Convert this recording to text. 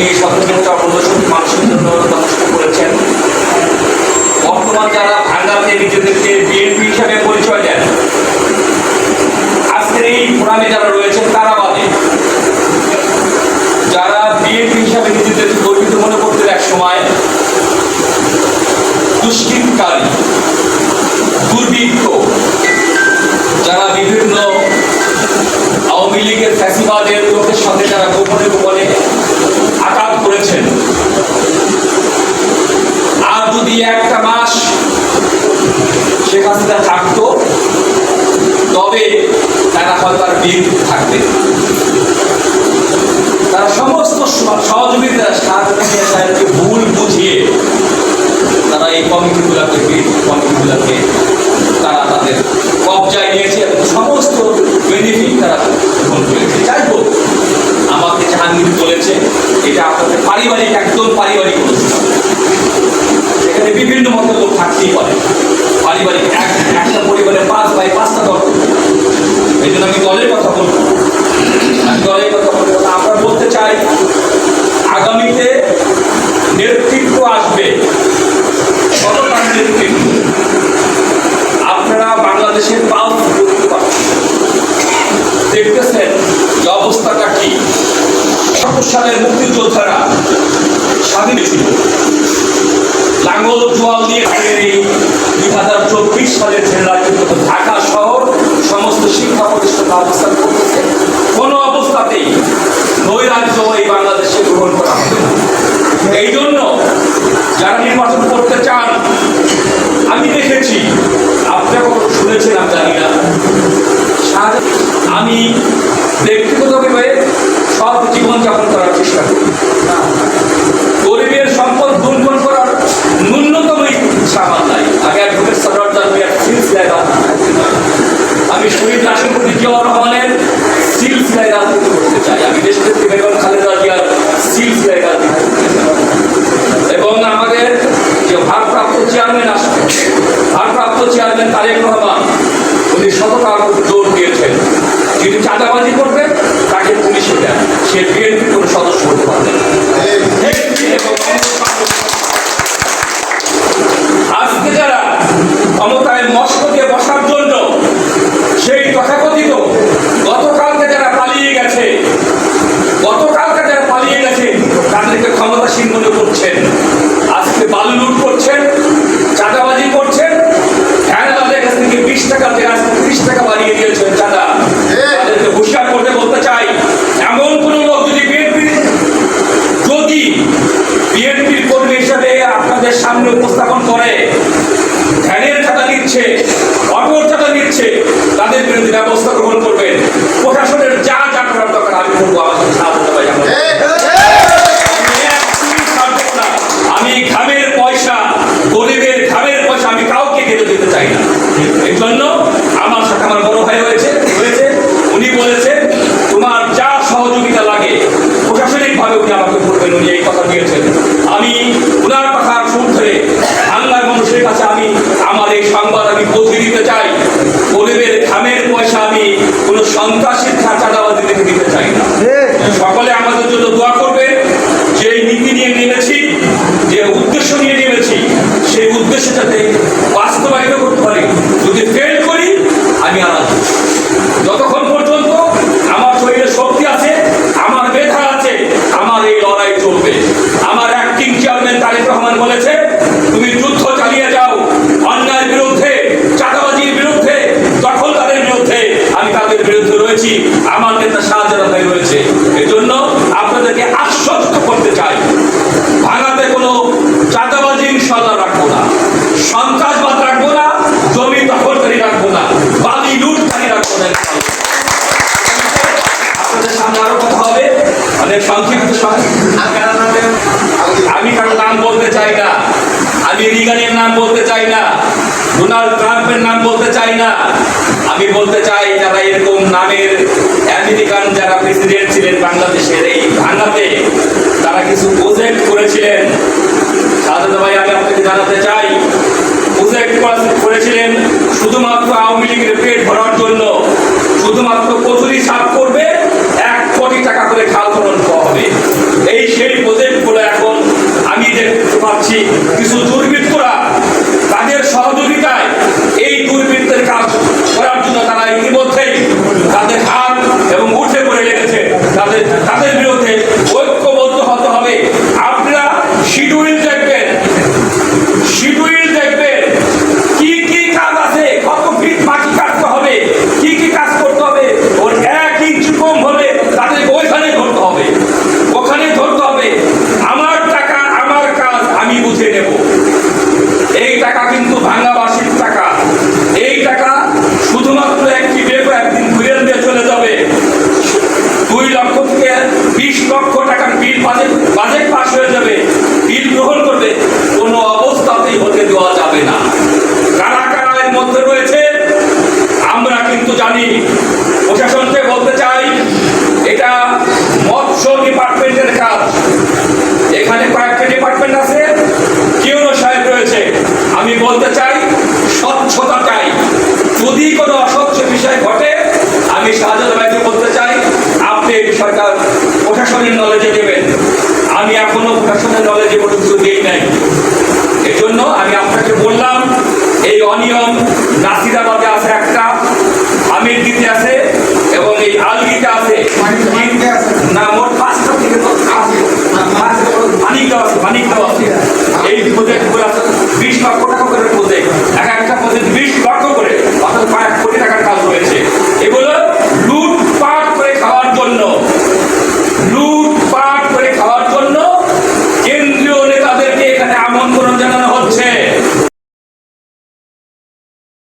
উনি স্বতন্ত্রতা প্রদর্শন মানুষের জন্য যথেষ্ট করেছেন। বর্তমান যারা ভাঙ্গাতে নিজেদেরকে বিএনপি হিসাবে পরিচয় দেন, আজকের এই ফোরামে যারা রয়েছেন তারা বাদে যারা বিএনপি হিসাবে নিজেদেরকে গর্বিত মনে করতেন এক সময়, দুষ্কৃতকারী দুর্বৃত্ত যারা বিভিন্ন আওয়ামী লীগের ফ্যাসিবাদের লোকের সাথে যারা গোপনে গোপনে আঘাত করেছেন, আর যদি একটা মাস শেখ হাসিনা থাকতো তবে তারা হয়তো আর বিএনপি থাকবে। তারা সমস্ত সহযোগিতা সাহায্যকে ভুল বুঝিয়ে তারা এই কমিটিগুলোকে কমিটিগুলোকে তারা তাদের কবজায় নিয়েছে এবং সমস্ত বেনিফিট তারা গ্রহণ করেছে। যাই হোক, আমাকে জাহাঙ্গীর বলেছে এটা আপনাদের পারিবারিক, একদম পারিবারিক অনুষ্ঠান, এখানে বিভিন্ন মতের লোক থাকতেই পারে। পারিবারিক একটা পরিবারের 5 ভাই 5টা দল, এই জন্য আমি দলের কথা বলবো, আমরা বলতে চাই আগামীতে নেতৃত্ব আসবে, সরকার নেতৃত্ব। আপনারা বাংলাদেশের পালস করতে পারছেন, দেখতেছেন যে অবস্থাটা কি। ৭০ সালের মুক্তিযোদ্ধারা স্বাধীন ছিল, লাঙ্গল জোয়াল দিয়ে এই 2024 সালের ছেলেরা কিন্তু ঢাকা শহর সমস্ত শিক্ষা প্রতিষ্ঠানে অবস্থান করতেছে। কোনো অবস্থাতেই নৈরাজ্য এই বাংলাদেশে গ্রহণ করা হবে না। এই জন্য যারা নির্বাচন করতে চান, আমি দেখেছি, আপনারা কত শুনেছেন আমি জানি না, আমি ব্যক্তিগতভাবে সব জীবনযাপন করার চেষ্টা করি, গরিবের সম্পদ লুণ্ঠন করার ন্যূনতম ইচ্ছা আমার নাই। আমি অ্যাডভোকেট সরওয়ার মিয়ার সিলসিলায় রাজনীতি, আমি শহীদ রাষ্ট্রপতি জিয়াউর রহমানের সিলসিলায় রাজনীতি করতে চাই, আমি দেশনেত্রী বেগম খালেদা জিয়ার সিলসিলায় রাজনীতি করতে চাই। এবং আমাদের যে ভারপ্রাপ্ত চেয়ারম্যান আসবেন, ভারপ্রাপ্ত চেয়ারম্যান তারেক রহমান, উনি সততার জোর দিয়েছেন, যিনি চাঁদাবাজি করবে তাকে পুলিশে দেন, সে বিএনপি কোনো সদস্য হতে পারবে না। আজকে যারা ক্ষমতায় মস্ত দিয়ে বসার জন্য সেই তথাকথিত গতকালকে যারা পালিয়ে গেছে, তাদেরকে ক্ষমতাসীন মনে করছেন, আজকে বালু লুট করছেন, চাঁদাবাজি করছেন, তাদের কাছ থেকে 20 টাকা থেকে আজকে 30 টাকা বাড়িয়ে দিয়েছেন চাঁদা। তাদেরকে হুঁশিয়ার করতে বলতে চাই, এমন কোন লোক যদি বিএনপির কর্মী হিসাবে আপনাদের সামনে উপস্থাপন করে ধ্যানের চাঁদা নিচ্ছে, অটোর চাঁদা নিচ্ছে, তাদের বিরুদ্ধে ব্যবস্থা গ্রহণ করবেন। প্রশাসনের যা যা করার দরকার আমি বলবো, আমাকে সাহায্য পাই। আমি ঘামের পয়সা, গরিবের ঘামের পয়সা আমি কাউকে কেটে দিতে চাই না। এই জন্য আমার সাথে আমার বড় ভাই হয়েছে, উনি বলেছেন তোমার যা সহযোগিতা লাগে প্রশাসনিক ভাবে উনি আমাকে বলবেন, উনি এই কথা দিয়েছেন। আমি উনার কথার শুনতে বাংলার মানুষের কাছে আমি আমার এই সংবাদ আমি পৌঁছে দিতে চাই, গরিবের ঘামের পয়সা আমি কোন সন্ত্রাসী চাঁদাবাজি দিতে চাই না। সকলে আমাদের জন্য দোয়া করবে, যে নীতি নিয়ে নেমেছি, যে উদ্দেশ্য নিয়ে নেমেছি, সেই উদ্দেশ্য যাতে বাস্তবায়িত করতে পারি। যদি ফেল করি আমি আর যতক্ষণ পর্যন্ত আমার শরীরে শক্তি আছে, আমার মেধা আছে, আমার এই লড়াই চলবে। আমার অ্যাক্টিং চেয়ারম্যান তারেক রহমান বলেছে, তুমি যুদ্ধ চালিয়ে যাও অন্যায়ের বিরুদ্ধে, চাঁদাবাজির বিরুদ্ধে, দখলদারের বিরুদ্ধে। আমি তাদের বিরুদ্ধে রয়েছি, আমার নেতা শাহজালাল ভাই রয়েছে। এজন্য আপনাদেরকে আশ্বস্ত করতে চাই, ভাঙাতে কোনো চাঁদাবাজি ইনশাআল্লাহ রাখবো না, সন্ত্রাসবাদ রাখবো না, জমি দখলকারী রাখবো না, বালি লুটকারী রাখবো না। আপনাদের সামনে আরো কথা হবে, অনেক সংক্ষিপ্ত সময়। আমি কারো নাম বলতে চাই না, আমি রিগানের নাম বলতে চাই না, ডোনাল্ড ট্রাম্পের নাম বলতে চাই না। আমি বলতে চাই যারা এরকম নামের আমেরিকান যারা প্রেসিডেন্ট ছিলেন বাংলাদেশের এই ভাঙাতে, তারা কিছু প্রজেক্ট করেছিলেন। সাধারণত ভাই আমি আপনাকে জানাতে চাই, প্রজেক্ট করেছিলেন শুধুমাত্র আওয়ামী লীগের পেট ভরার জন্য, শুধুমাত্র কচুরি সাফ করবে, 1 কোটি টাকা করে খাল খনন হবে, এই সেই টাকার বিল বাজেট পাস হয়ে যাবে, বিল গ্রহণ করবে, কোনো অবস্থাতেই হতে দেওয়া যাবে না। কারা কারা এর মধ্যে রয়েছে আমরা কিন্তু জানি। প্রশাসনকে বলতে চাই, এটা মৎস্য ডিপার্টমেন্টের কাজ। এখানে কয়েকটা ডিপার্টমেন্ট আছে, কিউনো সাহেব রয়েছে। আমি বলতে চাই স্বচ্ছতা চাই। যদি কোনো অস্বচ্ছ বিষয় ঘটে, আমি শাহজাদ ভাইকে বলতে চাই আপনি এই বিষয়টা প্রশাসনের নলেজে দেবেন। আমি এখনো প্রশাসনের নলেজে কোনো কিছু দিই নাই। এজন্য আমি আপনাকে বললাম এই অনিয়ম নাসিরাবাদ